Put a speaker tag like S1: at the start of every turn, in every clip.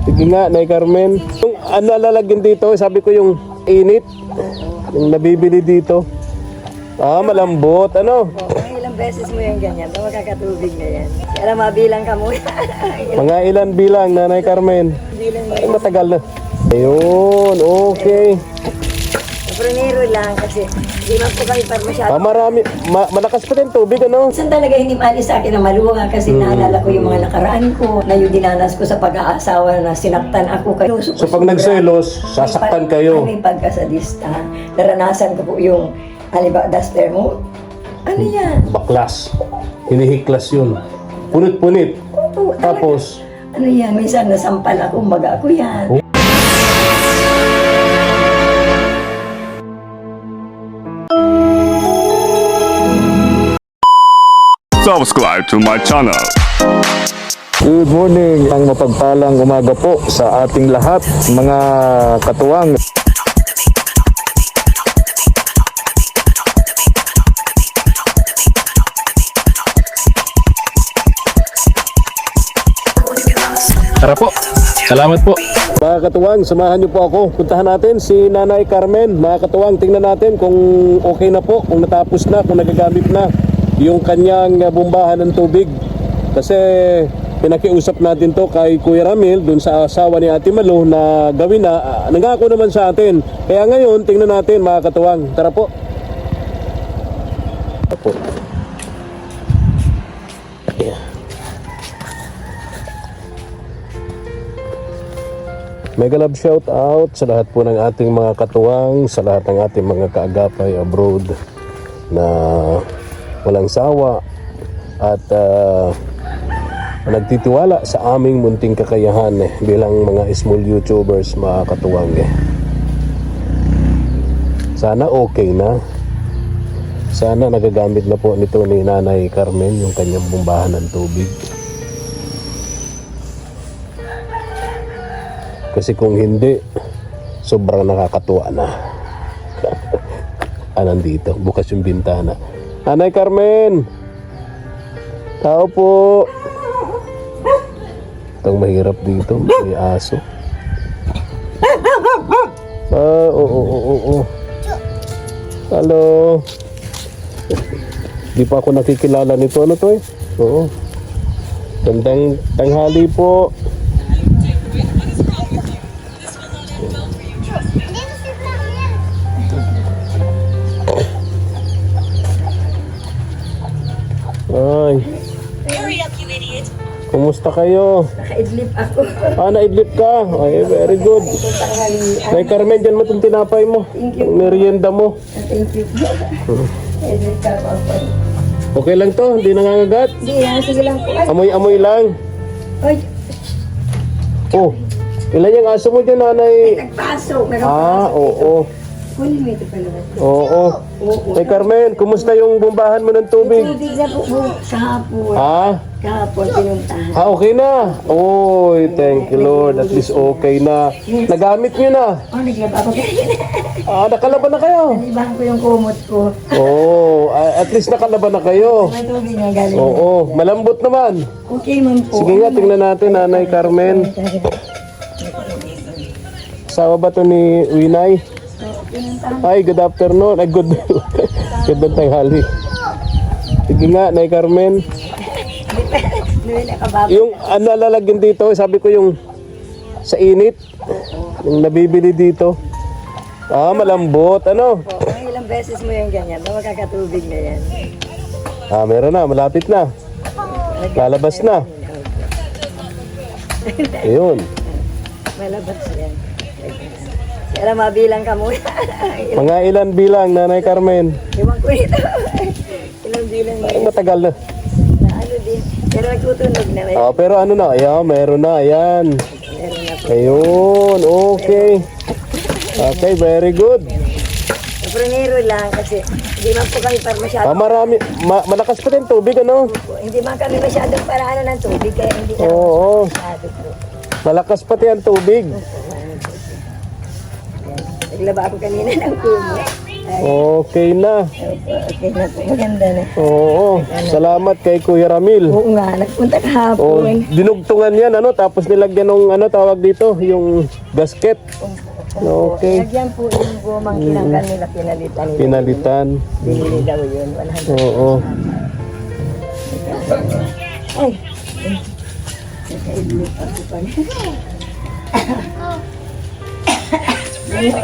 S1: Sige nga, Nay Carmen. Yung ano lalagyan dito, sabi ko yung init. Yung nabibili dito. Malambot. Ano?
S2: Ilang beses mo yung ganyan, makakatubig na yan. Kaya mabilang ka muna.
S1: Mga ilan bilang, Nanay Carmen?
S2: Bilang mo.
S1: Ay, matagal na. Ayun, okay.
S2: Pronero lang kasi hindi man po kami para masyado.
S1: Marami. Malakas pa din tubig, ano?
S2: Minsan talaga hindi maalis sa akin na maluwag kasi naalala ko yung mga nakaraan ko na yung dinanas ko sa pag-aasawa na sinaktan ako kayo.
S1: So pag nagselos, sasaktan kayo.
S2: May pagkasadista. Naranasan ko po yung halimbawa duster mo. Ano yan?
S1: Baklas. Hinihiklas yun. Punit-punit.
S2: Oo, talaga.
S1: Tapos,
S2: Ano yan? Minsan nasampal ako, maga ako yan.
S3: Subscribe to my channel.
S1: good morning. Ang mapagpalang umaga po sa ating lahat, mga katuwang. Tara po. Salamat po. Mga katuwang, samahan niyo po ako. Puntahan natin si Nanay Carmen. Mga katuwang, tingnan natin kung okay na po, kung natapos na, kung nagagamit na yung kanyang bombahan ng tubig. Kasi pinakiusap natin to kay Kuya Ramil dun sa asawa ni Ate Malu na gawin na. Nangako naman sa atin. Kaya ngayon, tingnan natin mga katuwang. Tara po. Tara po. Mega love shout out sa lahat po ng ating mga katuwang, sa lahat ng ating mga kaagapay abroad na walang sawa at nagtitiwala sa aming munting kakayahan bilang mga small YouTubers, mga katuwang. Sana okay na. Sana nagagamit na po nito ni Nanay Carmen yung kanyang bombahan ng tubig. Kasi kung hindi, sobrang nakakatuwa na. Nandito, bukas yung bintana. Nanay Carmen! Tao po! Itong mahirap dito, may aso. Oo. Hello! Di pa ako nakikilala nito. Ano to eh? Oo. Gandang tanghali po. Ay. Kumusta kayo?
S2: Naka-idlip ako.
S1: Naidlip ka? Ay, very good. Nay Carmen, dyan mo itong tinapay mo.
S2: Thank you.
S1: Merienda mo.
S2: Thank you. Idlip ka ako.
S1: Okay lang to? Hindi nangangagat?
S2: Hindi, sige lang po. Ay,
S1: Amoy-amoy lang.
S2: ay,
S1: Oh, ilan yung aso mo dyan, nanay?
S2: nagpaso. Meron pa aso
S1: Oo.
S2: dito. Kunin mo ito pala.
S1: Oo. Nay Carmen, kumusta yung bombahan mo ng tubig?
S2: Tubig na po sa hapon. Kahapon pinuntahan.
S1: Okay na. Oy, thank you Lord. At least okay na. Nagamit nyo na.
S2: Naglaba ako kayo.
S1: Nakalaban na kayo.
S2: Nalibahan ko yung kumot ko.
S1: At least nakalaban na kayo.
S2: May tubig na galing.
S1: Oo, malambot naman.
S2: Okay man po.
S1: Sige nga, tingnan natin, Nanay Carmen. Sawa ba to ni Winay? Ay, good afternoon. Ay, good tanghali. Sige nga, Nay Carmen. Yung ano lalagyan dito, sabi ko yung sa init, yung nabibili dito. Malambot, ano?
S2: Ilang beses mo yung ganyan, makakatubig na yan.
S1: Meron na, malapit na. Lalabas na. Ayun.
S2: Malabas yan. Kaya mabilang ka muna.
S1: Mga ilan bilang, Nanay Carmen?
S2: Iwan ko ito. Ilang bilang na
S1: Ay, matagal na.
S2: ano din. Pero nagtutunog na.
S1: Pero ano na, ayan, meron na, ayan.
S2: Meron na po.
S1: Ayun, okay. Okay, very good.
S2: Pronero lang kasi hindi man po kami para masyado.
S1: Marami, malakas pa din tubig, ano?
S2: Hindi man kami masyadong paraan ng tubig kaya hindi na
S1: Oo,
S2: masyado po.
S1: malakas pati ang tubig.
S2: Naglaba ako kanina ng kumot.
S1: Okay na.
S2: Okay na po, maganda na.
S1: Oo. Salamat kay Kuya Ramil.
S2: Oo nga, nagpunta
S1: Oh,
S2: kahapon.
S1: dinugtungan yan, ano, tapos nilagyan ng, ano, tawag dito, yung gasket. Okay.
S2: Lagyan po yung gumang kinanggal nila, pinalitan nila.
S1: Pinalitan.
S2: Binili daw yun, 100.
S1: Oo.
S2: Ay! Nakaibig ako pa niya.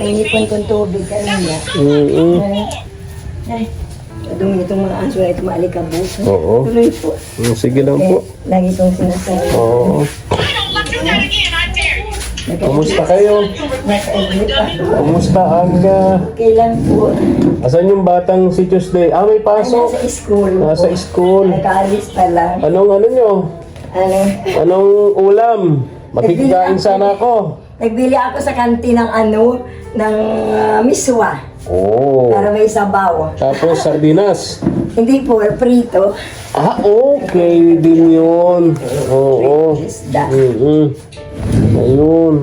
S2: Inipon kong tubig kanina. Ay, dumi itong mga aso na itong maalikabos.
S1: Oo.
S2: Tuloy po.
S1: Sige lang
S2: Eh,
S1: po.
S2: lagi kong sinasabi.
S1: Oo. Kumusta kayo?
S2: Nakaibig ako.
S1: Kumusta ang...
S2: Okay lang po.
S1: asan yung batang si Tuesday? Ah, may pasok.
S2: Nasa school po.
S1: Nasa school.
S2: Nag-aalis pa lang.
S1: Anong ano nyo?
S2: Ano?
S1: Anong ulam? Makikikain sana ako.
S2: Nagbili ako sa kantin ng ano, ng miswa.
S1: Oo.
S2: Para may sabaw.
S1: Tapos sardinas.
S2: Hindi po, prito.
S1: Ah, okay din yun. Oo.
S2: Isda.
S1: Ayun.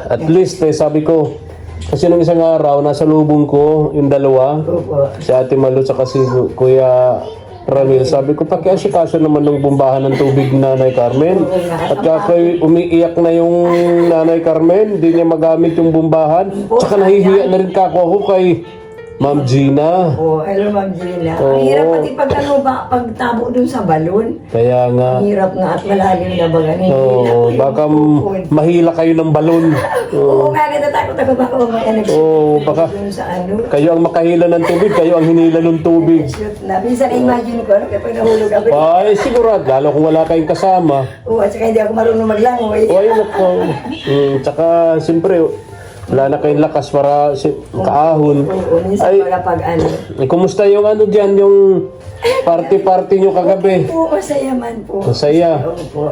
S1: At least, sabi ko, kasi nung isang araw, nasa lubong ko, yung dalawa,
S2: Opo.
S1: si Ate Malu at si Kuya Ramil, sabi ko, pakiasikaso naman ng bumbahan ng tubig ni Nanay Carmen. At kakoy umiiyak na yung Nanay Carmen, hindi niya magamit yung bumbahan. Tsaka nahihiya na rin ako kay Ma'am Gina.
S2: Oo, alam mo, Gina.
S1: Oo.
S2: Ang hirap pati pag ano ba, pagtabo dun sa balon.
S1: Kaya nga,
S2: Ang hirap nga at malalim na ba ganun.
S1: baka mahila kayo ng balon.
S2: Oo nga, natatakot ako baka mamaya
S1: baka
S2: dun sa ano.
S1: kayo ang makahila ng tubig, kayo ang hinila ng tubig.
S2: Shoot na. Minsan imagine ko, ano, kapag nahulog ako.
S1: Ay, sigurado, lalo kung wala kayong kasama.
S2: Oo, at saka hindi ako marunong maglangoy.
S1: O, ayun ako. Tsaka, siyempre, wala na kayong lakas para kaahon.
S2: Oo, minsan
S1: Ay,
S2: pag ano.
S1: kumusta yung ano dyan, yung party-party nyo kagabi?
S2: Oo, masaya man po.
S1: Masaya.
S2: Opo.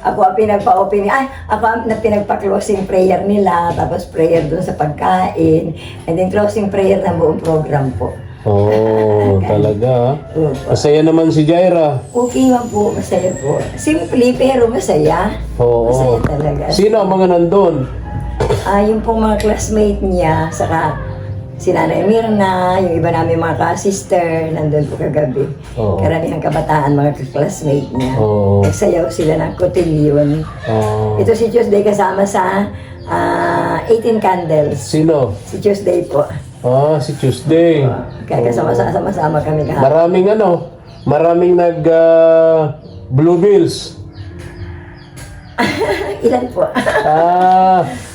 S2: Ako ang pinagpa-open, ako ang pinagpa-closing prayer nila, tapos prayer dun sa pagkain, and then closing prayer ng buong program po.
S1: Oo, talaga.
S2: Opo.
S1: Masaya naman si Jaira.
S2: Okay man po, masaya po. Simple pero masaya.
S1: Oo.
S2: Masaya talaga.
S1: Sino ang mga nandun?
S2: Yung pong mga classmate niya, saka si Nanay Mirna, yung iba namin mga ka-sister, nandun po kagabi.
S1: Oo.
S2: Karamihang kabataan, mga classmate niya.
S1: Oo.
S2: Nagsayaw sila ng cotillion.
S1: Oo.
S2: Ito si Tuesday kasama sa 18 Candles.
S1: Sino?
S2: Si Tuesday po.
S1: Ah, si Tuesday.
S2: Kaya kasama-sama kami kahapon.
S1: Maraming nag Blue Bills.
S2: Ilan po?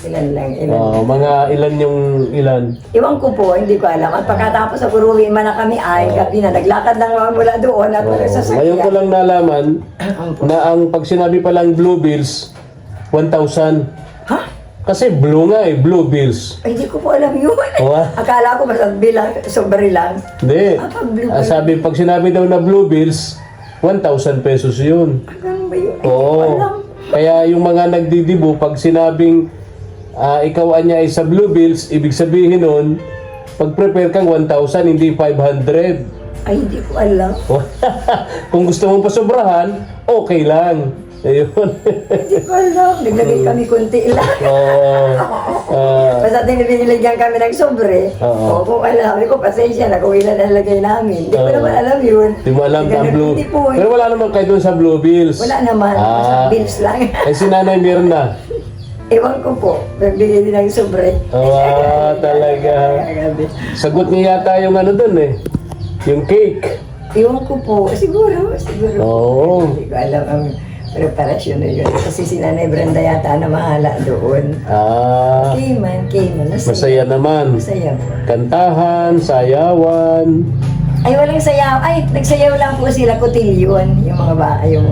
S2: Ilan lang, ilan.
S1: Mga ilan yung ilan?
S2: Iwan ko po, hindi ko alam. At pagkatapos sa uruwi man na kami ay, gabi na, naglakad lang naman mula doon at wala
S1: Ngayon ko
S2: sasakyan.
S1: lang nalaman na ang pag sinabi palang Blue Bills, 1,000.
S2: Ha?
S1: Kasi blue nga Blue Bills.
S2: Ay, hindi ko po alam yun.
S1: What?
S2: Akala ko basta bilang, sobre lang.
S1: Hindi.
S2: Pag Blue Bills.
S1: Sabi, pag sinabi daw na Blue Bills, 1,000 pesos yun.
S2: Ganun ba yun? Ay, hindi ko alam.
S1: Oo. Kaya yung mga nagdidibo, pag sinabing ikaw niya ay sa Blue Bills, ibig sabihin nun, pag-prepare kang 1,000, hindi 500.
S2: Ay, hindi ko alam.
S1: Kung gusto mong pasobrahan, okay lang. Ayun.
S2: Hindi ko alam. Naglagay kami kunti lang. Basta binilagyan kami ng sobre.
S1: Oo.
S2: Kung alam ko, pasensya na kung ilan ang lagay namin. Hindi ko naman alam yun.
S1: Di mo alam na Blue.
S2: Hindi po.
S1: Pero wala naman kayo doon sa Blue Bills.
S2: Wala naman. Basta bills lang.
S1: Eh si Nanay Mirna.
S2: Ewan ko po. Nagbigay din ng sobre.
S1: Talaga. Sagot niya yata yung ano doon eh. Yung cake.
S2: Ewan ko po. Siguro.
S1: Oo.
S2: Hindi ko alam ang preparasyon na yun. Kasi si Nanay Brenda yata na mahala doon. Okay man.
S1: Masaya naman.
S2: Masaya po.
S1: Kantahan, sayawan.
S2: Ay, walang sayaw. Ay, nagsayaw lang po sila, cotillion. Yung mga ba, yung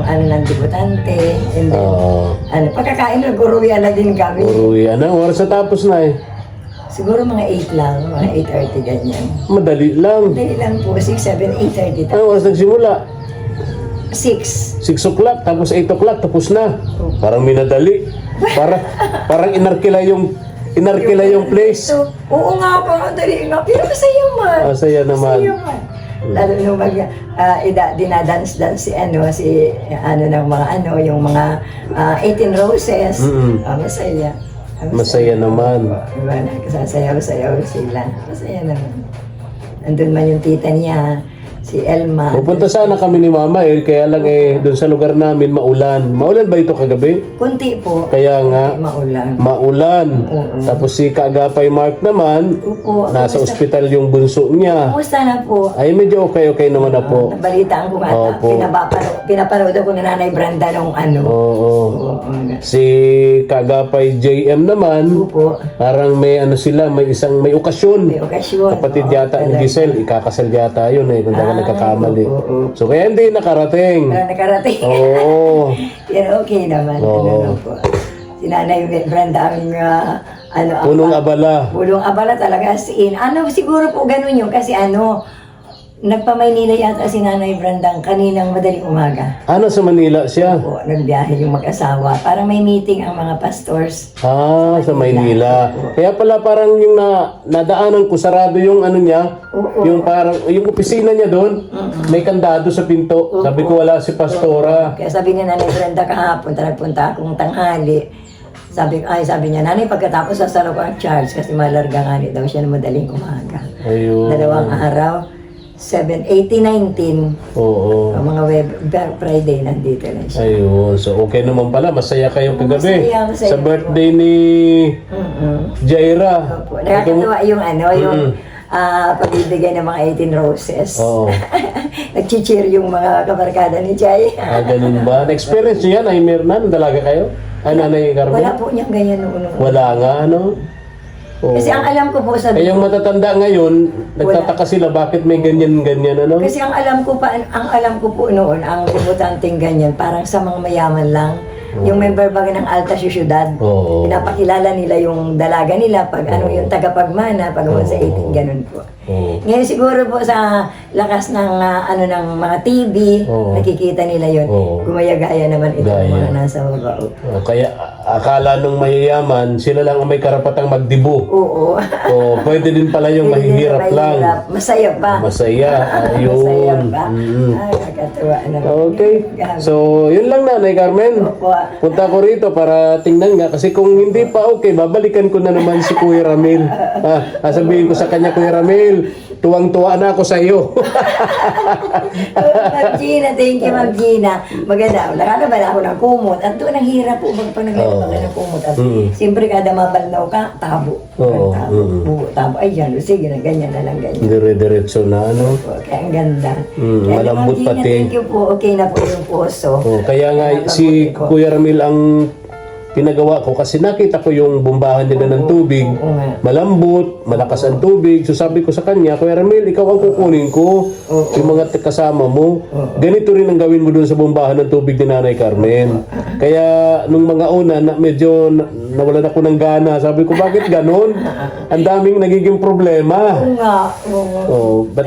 S2: ano ng debutante. And then, pagkakain, nag-uruwian na din kami.
S1: Uruwi, oras na tapos na eh.
S2: Siguro mga 8 lang, mga 8:30 ganyan.
S1: Madali lang.
S2: Dali lang po, 6, 7, 8:30.
S1: Anong oras nagsimula?
S2: 6.
S1: 6 o'clock, tapos 8 o'clock, tapos na. Parang minadali. Parang inarkila yung place.
S2: So, oo nga, parang dali nga. Pero masaya man.
S1: Masaya naman.
S2: Masaya man. Lalo nung dinadance-dance si ng mga yung mga 18 roses. Masaya.
S1: Masaya naman.
S2: Diba, nagsasayaw-sayaw sila. Masaya naman. Andun man yung tita niya, si Elma.
S1: Pupunta sana kami ni Mama kaya lang doon sa lugar namin maulan. Maulan ba ito kagabi?
S2: Kunti po.
S1: Kaya nga,
S2: Maulan.
S1: maulan. Tapos si Kaagapay Mark naman,
S2: Opo.
S1: nasa ospital yung bunso niya.
S2: Kumusta na po?
S1: Ay, medyo okay na po.
S2: Nabalitaan ko nga.
S1: Opo.
S2: Pinapanood ako na Nanay Brenda nung ano.
S1: Oo.
S2: Oo.
S1: Si Kaagapay JM naman,
S2: Opo.
S1: parang may sila, may okasyon.
S2: May okasyon.
S1: Kapatid
S2: Oo,
S1: yata ni
S2: talaga.
S1: Giselle, ikakasal yata yun kung di ako nagkakamali.
S2: oo.
S1: So kaya hindi nakarating.
S2: Wala nakarating.
S1: Oo.
S2: Pero okay naman.
S1: Oo.
S2: Ano lang po. Si Nanay Brenda ang
S1: Punong abala.
S2: Pulong abala talaga as in. Siguro po ganun yun kasi nagpa-Maynila yata si Nanay Brandang kaninang madaling umaga.
S1: Sa Manila siya?
S2: Po, nagbiyahe yung mag-asawa. Parang may meeting ang mga pastors.
S1: Sa Maynila. Kaya pala parang yung nadaanan ko, sarado yung niya, yung parang, yung opisina niya doon, may kandado sa pinto. Sabi ko wala si Pastora.
S2: Kaya sabi ni Nanay Brenda kahapon, nagpunta akong tanghali. Sabi niya, Nanay, pagkatapos sasalo ko ang charge kasi malarga nga daw siya na madaling umaga.
S1: Ayun.
S2: 2 araw, 7, 18, 19,
S1: Oo.
S2: mga Friday nandito na siya.
S1: Ayun. So okay naman pala. Masaya kayo kagabi.
S2: Masaya
S1: Sa birthday ni Jaira.
S2: Opo. Nakakatawa yung pagbibigay ng mga 18 roses.
S1: Oo.
S2: Nag-cheer yung mga kabarkada ni Jay.
S1: Ganun ba? Na-experience niyo yan? Ay, meron dalaga kayo? Ay, Nanay Carmen?
S2: Wala po niyang ganyan noon.
S1: Wala nga, Oo.
S2: Kasi ang alam ko po sa
S1: Kaya yung matatanda ngayon, nagtataka sila bakit may ganyan-ganyan,
S2: Kasi ang alam ko po noon, ang debutanteng ganyan, parang sa mga mayaman lang. Yung member baga ng Alta Syudad,
S1: Oo.
S2: pinapakilala nila yung dalaga nila pag yung tagapagmana, pag sa 18, ganun po.
S1: Oo.
S2: Ngayon siguro po sa lakas ng ng mga TV,
S1: Oo.
S2: nakikita nila yon.
S1: Oo.
S2: Gumaya-gaya naman itong
S1: Gaya.
S2: mga nasa baba.
S1: Kaya akala nung mayayaman, sila lang ang may karapatang magdibo.
S2: Oo.
S1: Pwede din pala yung mahihirap lang.
S2: Masaya pa.
S1: Masaya.
S2: Masaya
S1: Ayun.
S2: pa. Ay, nakakatuwa naman.
S1: Okay. So, yun lang Nanay Carmen.
S2: Opo.
S1: Punta ko rito para tingnan nga. Kasi kung hindi pa okay, babalikan ko na naman si Kuya Ramil. Sabihin ko sa kanya, Kuya Ramil, tuwang-tuwa na ako sa iyo.
S2: Ma'am Gina, thank you Ma'am Gina. Maganda. Nakalaban ako ng kumot. At doon ang hirap po pag naglalaban ka ng kumot. At siyempre kada mabalnaw ka, tabo.
S1: Oo.
S2: Tabo. Ay, yan. Sige na, ganyan na lang, ganyan.
S1: Dire-diretso na, ano?
S2: Kaya ang ganda. Kaya
S1: malambot
S2: Ma'am Gina,
S1: pati.
S2: thank you po. Okay na po yung puso.
S1: Kaya nga si Kuya Ramil ang pinagawa ko kasi nakita ko yung bombahan nila ng tubig.
S2: nga.
S1: Malambot, malakas ang tubig. So sabi ko sa kanya, Kuya Ramil, ikaw ang kukunin ko. Yung mga kasama mo. Ganito rin ang gawin mo doon sa bombahan ng tubig ni Nanay Carmen. Kaya nung mga una, medyo nawalan ako ng gana. Sabi ko, bakit ganon? Ang daming nagiging problema.
S2: Oo nga. Oo.
S1: But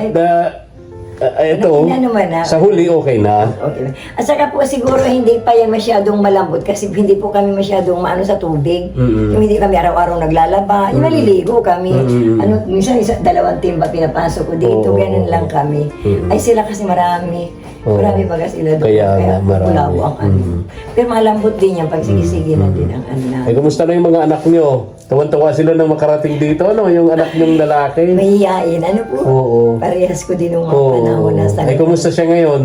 S1: ito,
S2: naman na.
S1: sa huli okay na.
S2: Okay. At saka po siguro hindi pa yan masyadong malambot kasi hindi po kami masyadong maano sa tubig. Yung hindi kami araw-araw naglalaba, yung naliligo kami. Minsan dalawang timba pinapasok ko dito, ganun lang kami. Ay sila kasi marami. Marami baga sila doon.
S1: Kaya nga, marami.
S2: Bulaw ang ano. Pero malambot din yan pag sige na din ang ano na.
S1: Ay, kumusta na yung mga anak nyo? Tawan-tawa sila nang makarating dito, ano? Yung anak nyong lalaki?
S2: Mahihain, ano po?
S1: Oo.
S2: Parehas ko din nung mga
S1: Oo.
S2: panahon na sa...
S1: Ay, kumusta siya ngayon?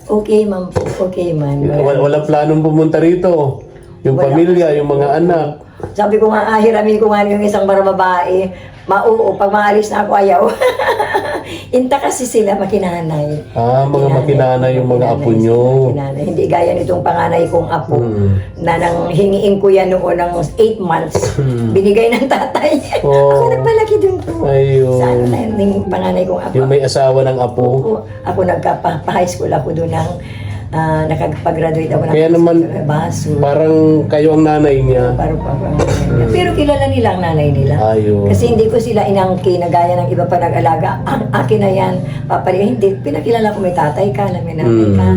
S2: Okay, ma'am po. Okay, man.
S1: Walang planong pumunta rito. Yung
S2: Wala.
S1: pamilya, yung mga anak.
S2: Sabi ko nga, hiramin ko nga yung isang babae. Pag maalis na ako, ayaw. Inta kasi sila makinanay.
S1: Mga makinanay yung mga apo nyo.
S2: Makinanay. Hindi gaya nitong panganay kong apo na nang hingiin ko yan noon ng 8 months. Binigay ng tatay. Ako nagpalaki dun po.
S1: Ayun.
S2: Sana na yung panganay kong apo.
S1: Yung may asawa ng apo.
S2: Ako nagpa-high school ako doon ng nakapag-graduate ako ng
S1: Kaya naman,
S2: baso.
S1: parang kayo ang nanay niya.
S2: Pero kilala nila ang nanay nila.
S1: Ayun.
S2: Kasi hindi ko sila inangkin na gaya ng iba pa nag-alaga. Akin na yan, papari. Hindi, pinakilala ko may tatay ka, may nanay ka.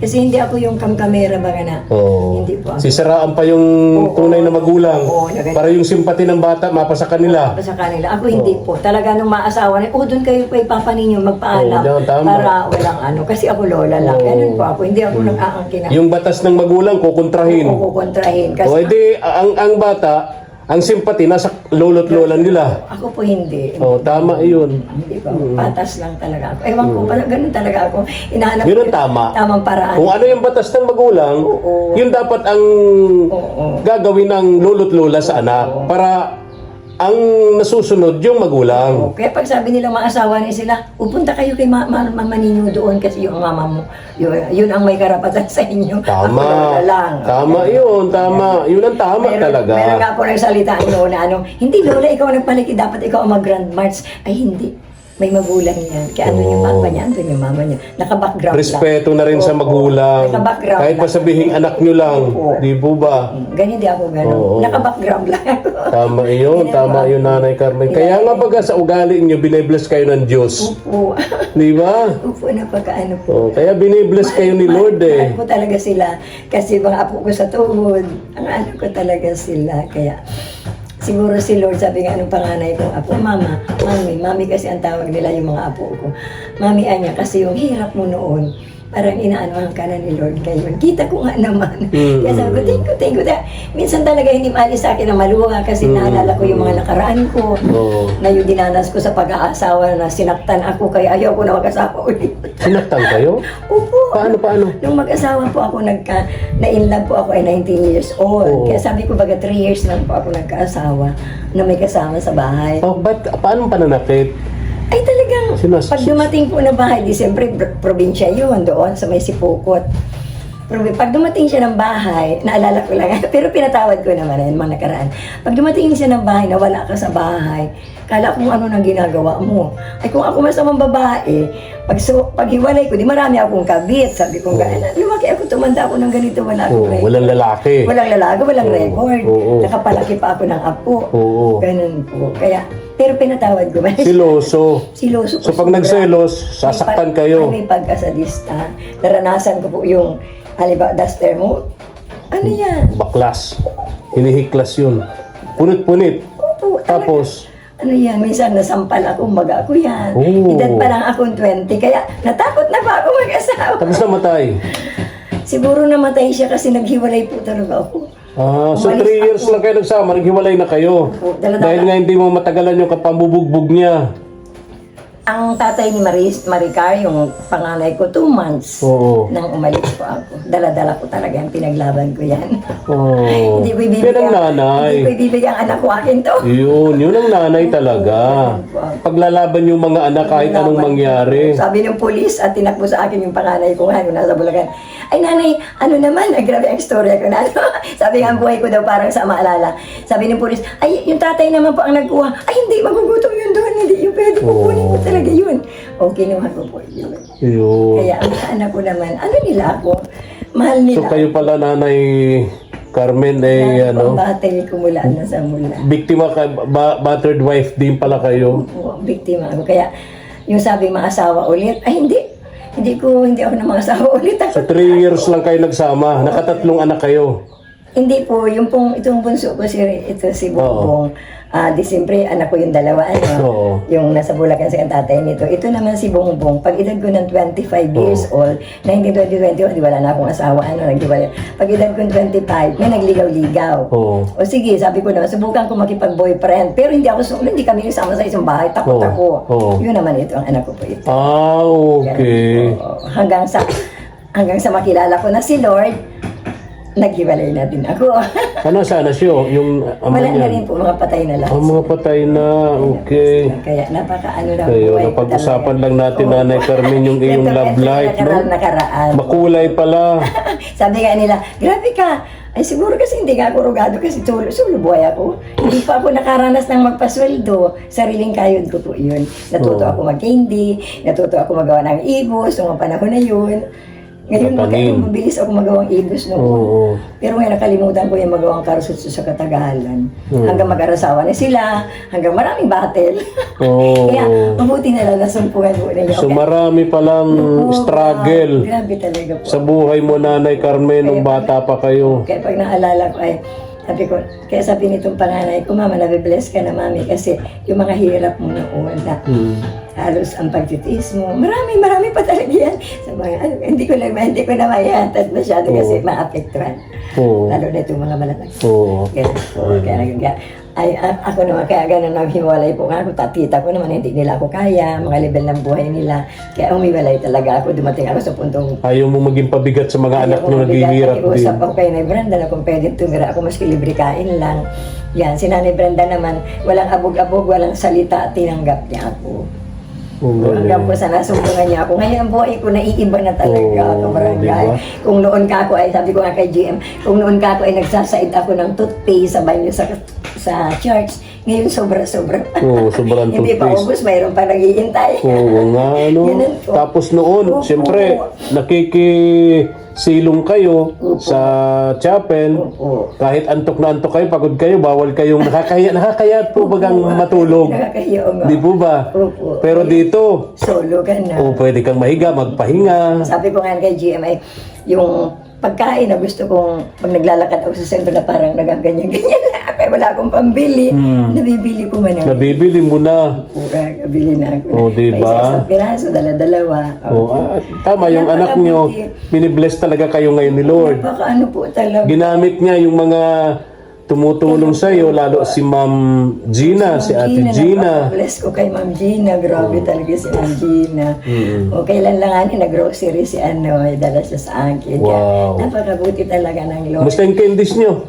S2: Kasi hindi ako yung kamkamera baga na.
S1: Oo.
S2: Hindi po ako.
S1: Sisiraan pa yung tunay na magulang.
S2: Oo,
S1: Para yung simpati ng bata mapasa kanila.
S2: Sa kanila. Ako hindi po. Talaga nung maasawa na, doon kayo kay papa ninyo magpaalam.
S1: Oo, tama.
S2: Para walang ano. Kasi ako lola lang. Ganun po ako. Hindi ako nag-aangkin na.
S1: Yung batas ng magulang kukontrahin.
S2: Kukontrahin. Kasi
S1: O edi, ang bata, ang simpati nasa lolo't lola nila.
S2: Ako po hindi.
S1: Oh, tama yun.
S2: Hindi po. Patas lang talaga ako. Ewan ko, parang ganun talaga ako. Inahanap
S1: Yun
S2: ko
S1: ang tama.
S2: tamang paraan.
S1: Kung ano yung batas ng magulang,
S2: Oo.
S1: yun dapat ang gagawin ng lolo't lola sa anak para ang nasusunod yung magulang.
S2: Kaya pag sabi nila mga asawa niya sila, pupunta kayo kay Mama Ninyo doon kasi yung mama mo, yun ang may karapatan sa inyo. Ako
S1: Tama.
S2: lang.
S1: Tama yun, tama. Yun ang tama talaga.
S2: Meron nga po nagsalita noon na hindi Lola, ikaw ang nagpaliki, dapat ikaw ang mag-grand march. Ay hindi. May magulang yan. Kaya ano yung papa niya, ano yung mama niya. Naka-background lang.
S1: Respeto na rin sa
S2: Oo.
S1: magulang.
S2: Naka-background
S1: Kahit
S2: lang.
S1: pa sabihin anak nyo lang.
S2: Oo.
S1: Di po ba?
S2: Ganyan di ako gano'n.
S1: Oo.
S2: Naka-background lang ako.
S1: Tama yun, tama yun, Nanay Carmen. Kaya nga baga sa ugali nyo, binibless kayo ng Diyos.
S2: Upo.
S1: Di ba?
S2: Upo na pagkaano po.
S1: Oh, kaya binibless kayo ni Lord eh.
S2: Mahal ko talaga sila. Kasi mga apo ko sa tuhod. Ang ano ko talaga sila. Kaya siguro si Lord, sabi nga nung panganay ko, apo, mama, mami kasi ang tawag nila yung mga apo ko. Mami anya, kasi yung hirap mo noon, parang inaanohan ka na ni Lord ngayon. Kita ko nga naman. Kaya sabi ko, thank you. Minsan talaga hindi maalis sa akin na maluha kasi naalala ko yung mga nakaraan ko.
S1: Oo.
S2: Na yung dinanas ko sa pag-aasawa na sinaktan ako kaya ayaw ko na mag-asawa ulit.
S1: Sinaktan kayo?
S2: Opo.
S1: Paano?
S2: Nung mag-asawa po ako, na-in love po ako ay 19 years old.
S1: Oo.
S2: Kaya sabi ko, baga 3 years lang po ako nagkaasawa na may kasama sa bahay.
S1: Oh, paano pananakit?
S2: Ay talagang,
S1: Sinas-
S2: pag dumating po na bahay, di siyempre probinsya yun, doon sa may Sipukot. Pero pag dumating siya ng bahay, naalala ko lang, pero pinatawad ko naman yung mga nakaraan. Pag dumating siya ng bahay na wala ka sa bahay, kala kung ano nang ginagawa mo. Ay kung ako masamang babae, pag hiwalay ko, di marami akong kabit. Sabi ko, lumaki ako, tumanda ako ng ganito, wala akong
S1: Oh,
S2: record.
S1: walang lalaki.
S2: Walang lalaga, walang record.
S1: Oo.
S2: Nakapalaki pa ako ng apo.
S1: Oo.
S2: Ganun po. Kaya, pero pinatawad ko.
S1: Siloso.
S2: Siloso
S1: So
S2: po
S1: pag
S2: sobra.
S1: nagselos, sasaktan kayo.
S2: May pagkasadista. Naranasan ko po yung, halimbawa, duster mo. Ano yan?
S1: Baklas. Hinihiklas yun. Punit-punit.
S2: Opo, talaga.
S1: Tapos,
S2: Ano yan? Minsan nasampal ako, maga ako yan.
S1: Oo.
S2: Edad pa lang akong 20, kaya natakot na pa ako mag-asawa.
S1: tapos namatay.
S2: Siguro namatay siya kasi naghiwalay po talaga ako.
S1: Ah, so
S2: Umalis
S1: 3 years
S2: ako.
S1: lang kayo nagsama, naghiwalay na kayo.
S2: Opo, dala-dala.
S1: Dahil nga hindi mo matagalan yung kapambubugbog niya.
S2: Ang tatay ni Maricar, yung panganay ko, 2 months
S1: Oo.
S2: nang umalis po ako. Dala-dala ko talaga yung pinaglaban ko yan.
S1: Oh.
S2: Hindi ko
S1: Yan
S2: ibibigay
S1: ang nanay.
S2: Hindi ko ibibigay ang anak ko akin to.
S1: Yun ang nanay talaga. Paglalaban yung mga anak kahit anong mangyari.
S2: Sabi ng pulis at tinakbo sa akin yung panganay ko nga, yung nasa Bulacan. Ay nanay, ano naman, grabe ang istorya ko na. Sabi nga ang buhay ko daw parang sa maalala. Sabi ng pulis, ay yung tatay naman po ang nagkuha. Ay hindi, magugutom yun doon. Hindi yung pwede kukunin ko talaga yun. O kinuha ko po yun.
S1: Yun.
S2: Kaya ang anak ko naman, ano nila ako, mahal nila.
S1: So kayo pala nanay Carmen eh ano,
S2: Battle ko mula na sa mula.
S1: biktima ka, battered wife din pala kayo.
S2: Oo, biktima ako. Kaya yung sabi mga asawa ulit, ay hindi ako na mga asawa ulit.
S1: So 3 years lang kayo nagsama, nakatatlong anak kayo.
S2: Hindi po, itong bunso ko si Bongbong. Siyempre, anak ko yung dalawa,
S1: Oo.
S2: yung nasa Bulacan sa tatay nito. Ito naman si Bongbong, pag edad ko ng 25 years old, 1920, di wala na akong asawa, naghiwalay. Pag edad ko ng 25, may nagligaw-ligaw.
S1: Oo.
S2: O sige, sabi ko naman, subukan ko makipag-boyfriend. Pero hindi kami isama sa isang bahay, takot
S1: Oo.
S2: ako.
S1: Oo.
S2: Yun naman ito, ang anak ko po ito.
S1: Ah, okay.
S2: Oo. Hanggang sa makilala ko na si Lord, naghiwalay na din ako.
S1: Ano sana siya? Yung ama
S2: Wala na
S1: niya?
S2: rin po, mga patay na lang.
S1: Ang mga patay na, okay.
S2: Kaya napaka-ano lang
S1: Kayo,
S2: buhay ko
S1: napag-usapan
S2: talaga.
S1: lang natin,
S2: Oo.
S1: Nanay Carmen, yung iyong
S2: Ito,
S1: love life, no?
S2: Nakaraan.
S1: Makulay pala.
S2: Sabi nga nila, grabe ka. Ay siguro kasi hindi nga ako rogado kasi sulo buhay ako. Hindi pa ako nakaranas ng magpasweldo. Sariling kayod ko po yun. Natuto
S1: Oo.
S2: ako mag-candy, natuto ako magawa ng ibos, noong panahon na yun. Ngayon,
S1: Matanim.
S2: mabilis ako magawang ibos noon.
S1: Oo.
S2: Pero ngayon, nakalimutan ko yung magawang karusutsu sa katagalan. Hanggang mag-arasawa na sila, hanggang maraming battle.
S1: Oo.
S2: Kaya, mabuti na lang nasumpungan mo na yun.
S1: So marami palang struggle
S2: Grabe talaga po.
S1: sa buhay mo, Nanay Carmen, nung bata pa kayo.
S2: Kaya pag naalala ko ay, kaya sabi nitong panganay ko, mama, nabibless ka na mami kasi yung mga hirap mo noon na halos ang pagtitiis mo. Marami pa talaga yan. Sa mga, hindi ko na maihatad masyado kasi maapektuhan.
S1: Oo.
S2: Lalo na itong mga malatag.
S1: Oo.
S2: Ako naman, kaya ganun naghiwalay po nga ako. Tatita ko naman, hindi nila ako kaya, mga level ng buhay nila. Kaya umiwalay talaga ako. Dumating ako sa puntong
S1: Ayaw mo maging pabigat sa mga anak mo naghihirap din.
S2: Usap ako kay Nay Brenda na kung pwede tumira ako, maski libre kain lang. Yan, si Nanay Brenda naman, walang abog-abog, walang salita, tinanggap niya ako. Hanggang po sa nasumbungan niya ako. Ngayon ang buhay ko, naiiba na talaga ako, barangay.
S1: Diba?
S2: Kung noon ka ako ay, sabi ko nga kay GM, kung noon ka ako ay nagsasaid ako ng toothpaste sa banyo sa church, ngayon sobra-sobra.
S1: Oo, sobrang
S2: Hindi pa
S1: toothpaste.
S2: ubos, mayroon pa naghihintay.
S1: Oo nga, ano.
S2: Ganun po.
S1: Tapos noon,
S2: Opo.
S1: siyempre, nakikisilong kayo sa chapel.
S2: Opo.
S1: Kahit antok na antok kayo, pagod kayo, bawal kayong nakakayat po bagang matulog.
S2: Nakakahiyo nga.
S1: Di po ba?
S2: Opo.
S1: Pero dito,
S2: Solo ka na.
S1: pwede kang mahiga, magpahinga.
S2: Sabi ko nga kay GMA, yung pagkain na gusto kong, pag naglalakad ako sa sentro na parang nagaganyan-ganyan na ako, wala akong pambili, nabibili ko man ang
S1: Nabibili mo na.
S2: pura, nabili na ako.
S1: Oh, diba?
S2: May isa-isang piraso, dala-dalawa.
S1: Tama, yung anak nyo, binibless talaga kayo ngayon ni Lord.
S2: Baka ano po talaga.
S1: Ginamit niya yung mga tumutulong sa iyo, lalo si Ma'am Gina, si Ate Gina.
S2: Bless ko kay Ma'am Gina. Grabe talaga si Ma'am Gina. O kailan lang nag-grocery si dala siya sa akin.
S1: Wow.
S2: Kaya napakabuti talaga ng Lord.
S1: Musta yung candies nyo?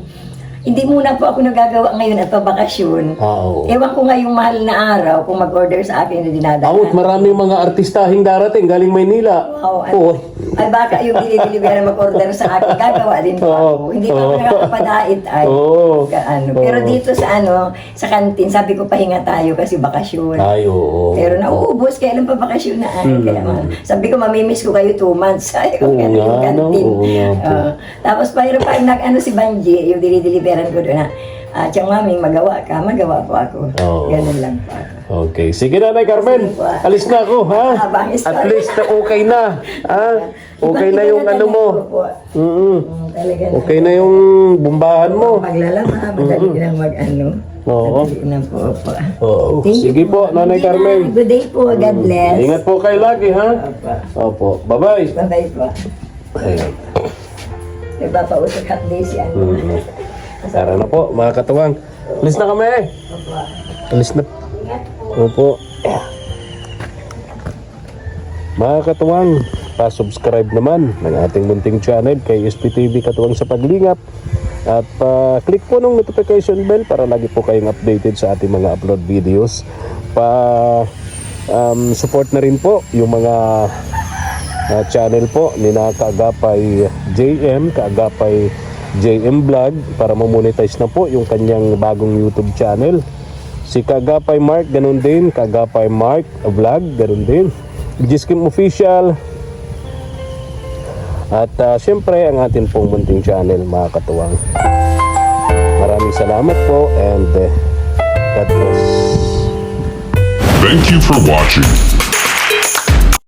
S2: Hindi muna po ako nagagawa ngayon at pabakasyon.
S1: Oo.
S2: Ewan ko nga yung mahal na araw kung mag-order sa akin na dinadala.
S1: Out, marami mga artistahing darating galing Maynila.
S2: Wow,
S1: Oo.
S2: ay baka yung dinideliver mag-order sa akin, gagawa din po ako. Hindi pa ako nakakapadait ay.
S1: Oo.
S2: Pero dito sa kantin, sabi ko pahinga tayo kasi bakasyon.
S1: Ay, oo.
S2: Pero nauubos, kailan pa bakasyon na ay. Kaya, sabi ko, mamimiss ko kayo 2 months. Ay,
S1: Oo
S2: yung
S1: nga, no?
S2: kantin.
S1: Oo nga po.
S2: Tapos mayroon pa si Banji, yung dinideliveran ko doon na, tiyang maming magawa po ako.
S1: Oo.
S2: Ganun lang po ako.
S1: Okay. Sige, Nanay Carmen.
S2: Sige po, ah.
S1: Alis na ako, ha?
S2: Bangis
S1: At
S2: pa.
S1: least na okay na. Ha? Okay na yung ano mo.
S2: Talaga na.
S1: Okay na yung bumbahan mo.
S2: Paglalaba, madali lang
S1: Oo.
S2: Madali na po.
S1: Oo.
S2: Thank you
S1: Sige po, Nanay Carmen.
S2: Good day po. God bless.
S1: Ingat po kayo lagi, ha? Opo. Bye-bye.
S2: Bye-bye po.
S1: Ayun.
S2: Nagpapausok half day si
S1: Tara na po, mga katuwang. Alis na kami. Alis na. Opo. Mga katuwang, pa-subscribe naman ng ating munting channel kay SPTV Katuwang sa Paglingap. At pa-click po ng notification bell para lagi po kayong updated sa ating mga upload videos. Support na rin po yung mga channel po ni na Kaagapay JM, Kaagapay JM Vlog para mamonetize na po yung kanyang bagong YouTube channel. Si Kaagapay Mark, ganun din. Kaagapay Mark Vlog, ganun din. Giskim Official. At syempre ang atin pong munting channel, mga katuwang. Maraming salamat po and God bless.
S3: Thank you for watching.